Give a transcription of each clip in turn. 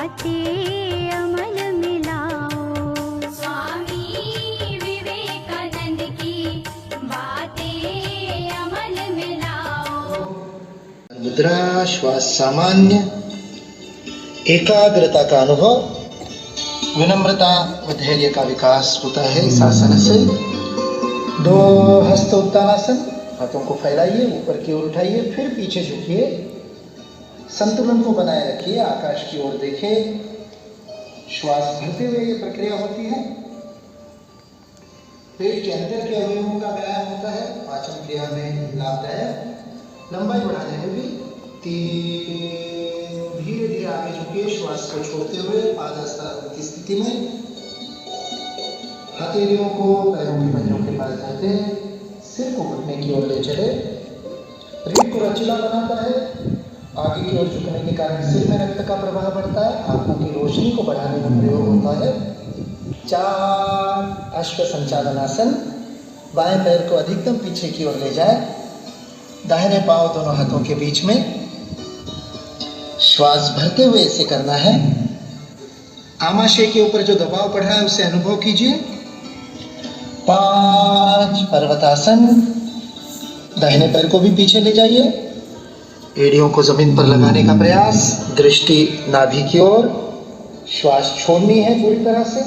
बातें अमल मिलाओ। स्वामी विवेकानंद की बातें अमल मिलाओ। मुद्रा, श्वास सामान्य, एकाग्रता का अनुभव, विनम्रता व धैर्य का विकास होता है इस आसन से। 2 हस्त उत्तानासन, हाथों को फैलाइए, ऊपर की ओर उठाइए, फिर पीछे झुकिए, संतुलन को बनाए रखिए, आकाश की ओर देखिए। श्वास भरते हुए ये प्रक्रिया होती है। पेट के अंदर के अवयवों का व्यायाम होता है, पाचन क्रिया में लाभदायक। लंबाई बढ़ाने में भी 3 धीरे धीरे आगे झुकिए, श्वास को छोड़ते हुए पादहस्तासन की स्थिति में। हथेलियों को पैरों के पंजों के पास जाते हैं, सिर को घुटने की ओर ले चले। रीढ़ को लचीला बनाता है, आगे की ओर झुकने के कारण सिर में रक्त का प्रवाह बढ़ता है, आंखों की रोशनी को बढ़ाने में प्रयोग होता है। 4 अश्व संचालनासन, बाएं पैर को अधिकतम पीछे की ओर ले जाए, दाहिने पांव दोनों हाथों के बीच में। श्वास भरते हुए इसे करना है। आमाशय के ऊपर जो दबाव पड़ा है उसे अनुभव कीजिए। 5 पर्वतासन, दाहिने पैर को भी पीछे ले जाइए, एड़ियों को जमीन पर लगाने का प्रयास, दृष्टि नाभि की ओर, श्वास छोड़नी है पूरी तरह से।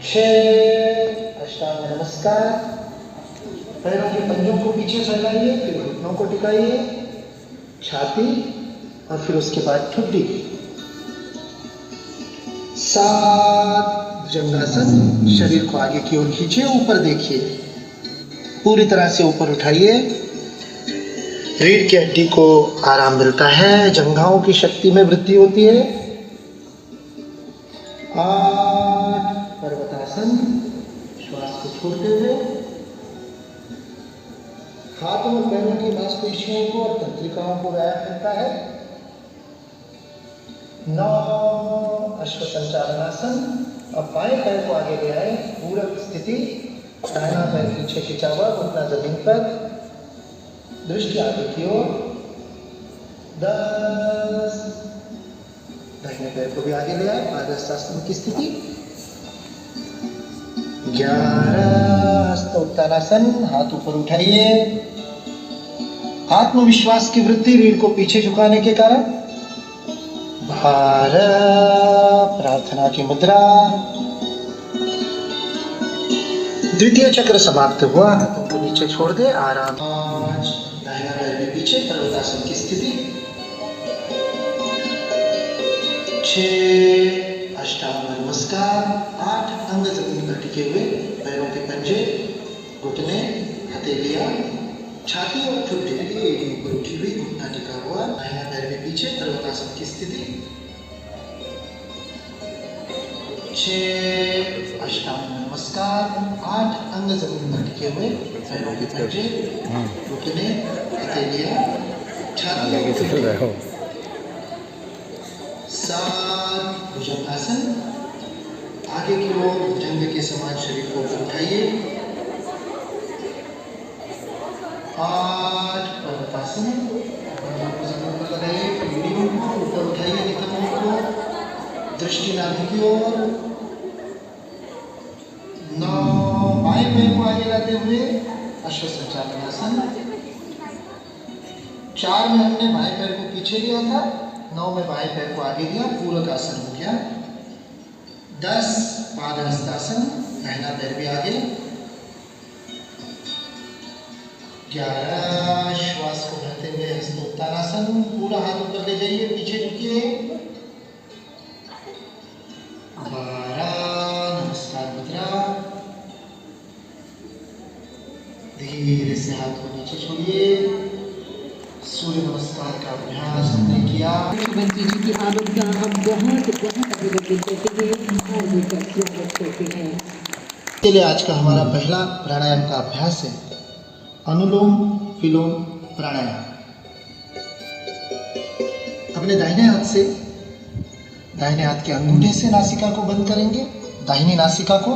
6 अष्टांग नमस्कार, पैरों के पंजों को पीछे फैलाइए, फिर घुटनों को टिकाइए, छाती और फिर उसके बाद ठुड्डी। 7 भुजंगासन, शरीर को आगे की ओर खींचिए, ऊपर देखिए, पूरी तरह से ऊपर उठाइए। रीढ़ की हड्डी को आराम मिलता है, जंघाओं की शक्ति में वृद्धि होती है। 8 पर्वतासन, श्वास को छोड़ते हुए हाथों और पैरों की मांसपेशियों को और तंत्रिकाओं को व्यायाम मिलता है। 9 अश्व संचालनासन, अब बाएं पैर को आगे ले आए, पूरक स्थिति, दाहिना पैर पीछे खिंचा हुआ, घुटना जमीन पर, दृष्टि आगे की ओर। 10 दाहिने पैर को भी आगे ले आए, पादहस्तासन की स्थिति। 11 हस्त उत्तानासन, हाथ ऊपर उठाइए, आत्मविश्वास की वृद्धि रीढ़ को पीछे झुकाने के कारण। 12 प्रार्थना की मुद्रा, द्वितीय चक्र समाप्त हुआ, हाथों को नीचे छोड़ दे, आराम। 5 दाहिना पैर भी पीछे, पर्वतासन की स्थिति। 6 अष्टांग नमस्कार, 8 अंग जमीन पर टिके हुए, पैरों के पंजे, घुटने, हथेलियां, छाती और ठुड्डी ऊपर उठी हुई, घुटना टिका हुआ, दाहिना पैर भी पीछे, पर्वतासन की स्थिति। 6 अष्टांग नमस्कार, 8 अंग जमीन पर टिके हुए, पैरों के पंजे, घुटने, हथेलियां, छाती और ठुड्डी। 7 भुजंगासन, आगे की ओर भुजंग के समान शरीर को ऊपर उठाइए। 8 पर्वतासन, पंजों को जमीन पर लगाइए, एड़ियों को ऊपर उठाइए, नितंबों को, दृष्टि नाभि की ओर। 9 बाएं पैर को आगे लाते हुए अश्व संचालनासन। 4 में हमने बाएं पैर को पीछे लिया था, 9 में बाएं पैर को आगे लिया, पूरक आसन हो गया। 10 पादहस्तासन, दाहिना पैर भी आगे। 11 श्वास को भरते हुए हस्तोत्तानासन, पूरा हाथ ऊपर ले जाइए, पीछे झुकिए। 12 नमस्कार मुद्रा, धीरे से हाथ को नीचे छोड़िए। सूर्य नमस्कार का अभ्यास हमने किया। बंटी जी की आदत का हम बहुत अभिनंदन करते हैं और भी करते हैं। चलिए, आज का हमारा पहला प्राणायाम का अभ्यास है अनुलोम विलोम प्राणायाम। अपने दाहिने हाथ से, दाहिने हाथ के अंगूठे से नासिका को बंद करेंगे, दाहिनी नासिका को,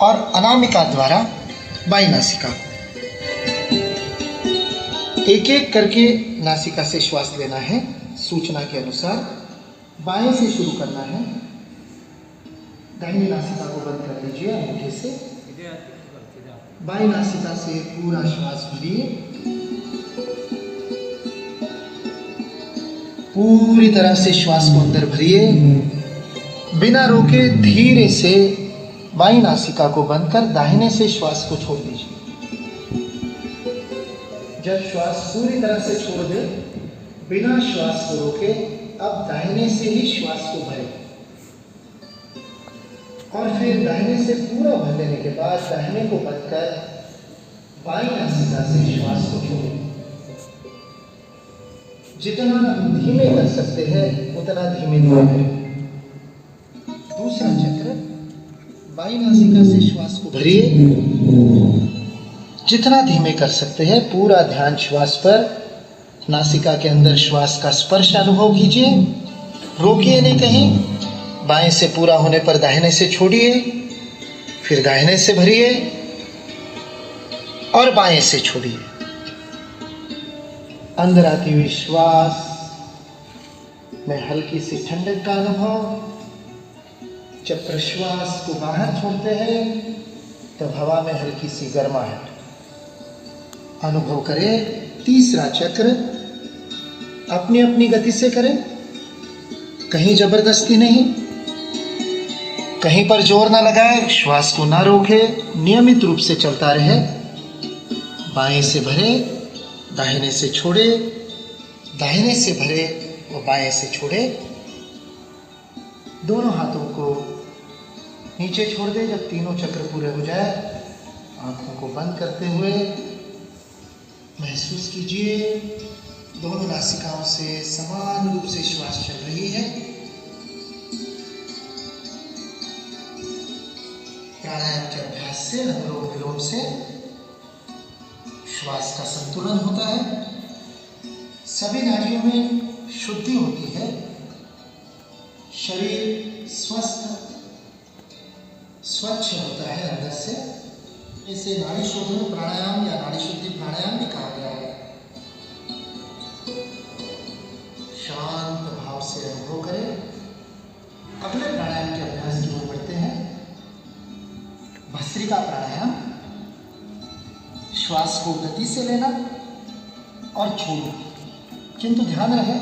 और अनामिका द्वारा बाई नासिका को। एक एक करके नासिका से श्वास लेना है। सूचना के अनुसार बाएं से शुरू करना है। दाहिनी नासिका को बंद कर लीजिए अंगूठे से। बाएं नासिका से पूरा श्वास भरिए, पूरी तरह से श्वास को अंदर भरिए, बिना रोके धीरे से बाईं नासिका को बंद कर दाहिने से श्वास को छोड़ दीजिए। जब श्वास पूरी तरह से छोड़ दे, बिना श्वास को रोके अब दाहिने से ही श्वास को भरें और फिर दाहिने से पूरा भर लेने के बाद दाहिने को बंद कर बाईं नासिका से श्वास को छोड़ें। जितना धीमे कर सकते हैं उतना धीमे करें। दूसरा चक्र, बाईं नासिका से श्वास को भरिए, जितना धीमे कर सकते हैं पूरा ध्यान श्वास पर। नासिका के अंदर श्वास का स्पर्श अनुभव कीजिए, रोकिए नहीं कहीं। बाएं से पूरा होने पर दाहिने से छोड़िए, फिर दाहिने से भरिए और बाएं से छोड़िए। अंदर आती हुई श्वास में हल्की सी ठंडक का अनुभव। जब प्रश्वास को बाहर छोड़ते हैं तब हवा में हल्की सी गर्माहट अनुभव करें। तीसरा चक्र अपनी अपनी गति से करें, कहीं जबरदस्ती नहीं, कहीं पर जोर ना लगाए, श्वास को ना रोके, नियमित रूप से चलता रहे। बाएं से भरे, दाहिने से छोड़े, दाहिने से भरे और बाएं से छोड़े। दोनों हाथों को नीचे छोड़ दे। जब तीनों चक्र पूरे हो जाए, आंखों को बंद करते हुए महसूस कीजिए दोनों नासिकाओं से समान रूप से श्वास चल रही है। प्राणायाम के अभ्यास से, अनुलोम विलोम से श्वास का संतुलन होता है, सभी नाड़ियों में शुद्धि होती है, शरीर स्वस्थ स्वच्छ होता है अंदर से। इसे नाड़ी शोधन प्राणायाम या नाड़ी शुद्धि प्राणायाम भी कहा गया है। शांत भाव से अनुभव करें। अगले प्राणायाम के अभ्यास की ओर बढ़ते हैं। भस्त्रिका प्राणायाम, श्वास को गति से लेना और छोड़ना, किंतु ध्यान रहे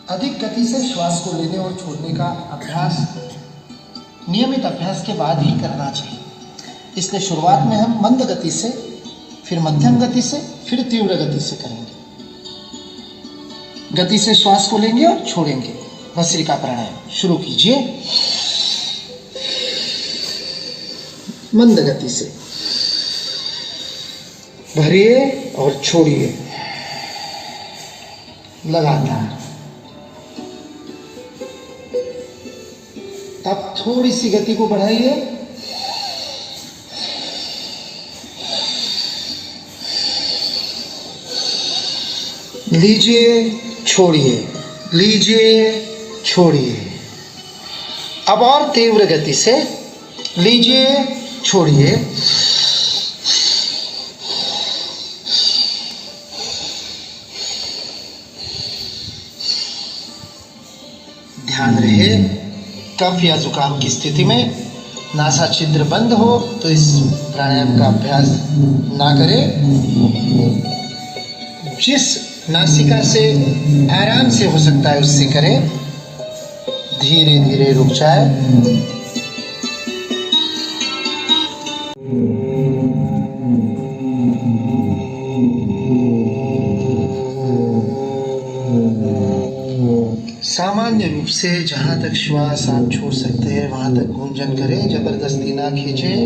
अधिक गति से श्वास को लेने और छोड़ने का अभ्यास नियमित अभ्यास के बाद ही करना चाहिए। इसलिए शुरुआत में हम मंद गति से, फिर मध्यम गति से, फिर तीव्र गति से करेंगे। गति से श्वास को लेंगे और छोड़ेंगे। भस्त्रिका प्राणायाम शुरू कीजिए। मंद गति से भरिए और छोड़िए लगातार। अब थोड़ी सी गति को बढ़ाइए। लीजिए, छोड़िए, लीजिए, छोड़िए। अब और तीव्र गति से लीजिए, छोड़िए। ध्यान रहे कफ या जुकाम की स्थिति में नासा छिद्र बंद हो तो इस प्राणायाम का अभ्यास ना करें। जिस नासिका से आराम से हो सकता है उससे करें। धीरे धीरे रुक जाए। सामान्य रूप से जहाँ तक श्वास आप छोड़ सकते हैं वहाँ तक गूंजन करें, जबरदस्ती ना खींचें।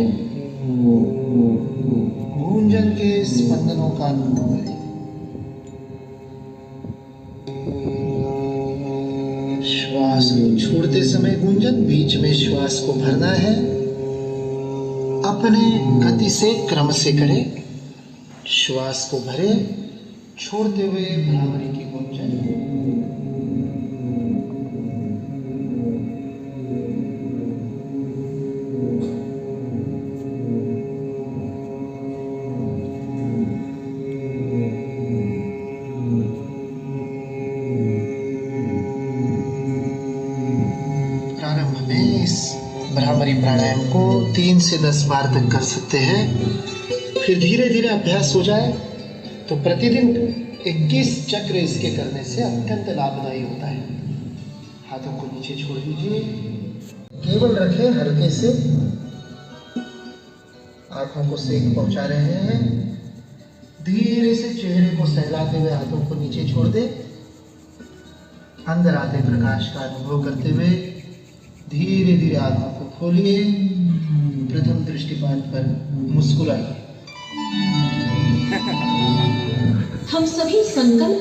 गूंजन के स्पंदनों का अनुभव करें। श्वास को छोड़ते समय गूंजन, बीच में श्वास को भरना है। अपने गति से क्रम से करें। श्वास को भरे, छोड़ते हुए भ्रामरी की गूंजन। भ्रामरी प्राणायाम को 3 से 10 बार तक कर सकते हैं। फिर धीरे धीरे अभ्यास हो जाए तो प्रतिदिन 21 चक्र इसके करने से अत्यंत लाभदायी होता है। हाथों को नीचे छोड़ दीजिए, केवल रखें हल्के से, आंखों को सेक पहुंचा रहे हैं। धीरे से चेहरे को सहलाते हुए हाथों को नीचे छोड़ दे। अंदर आते प्रकाश का अनुभव करते हुए धीरे धीरे आंखों को खोलिए। प्रथम दृष्टिपात पर मुस्कुराइए। हम सभी संकल्प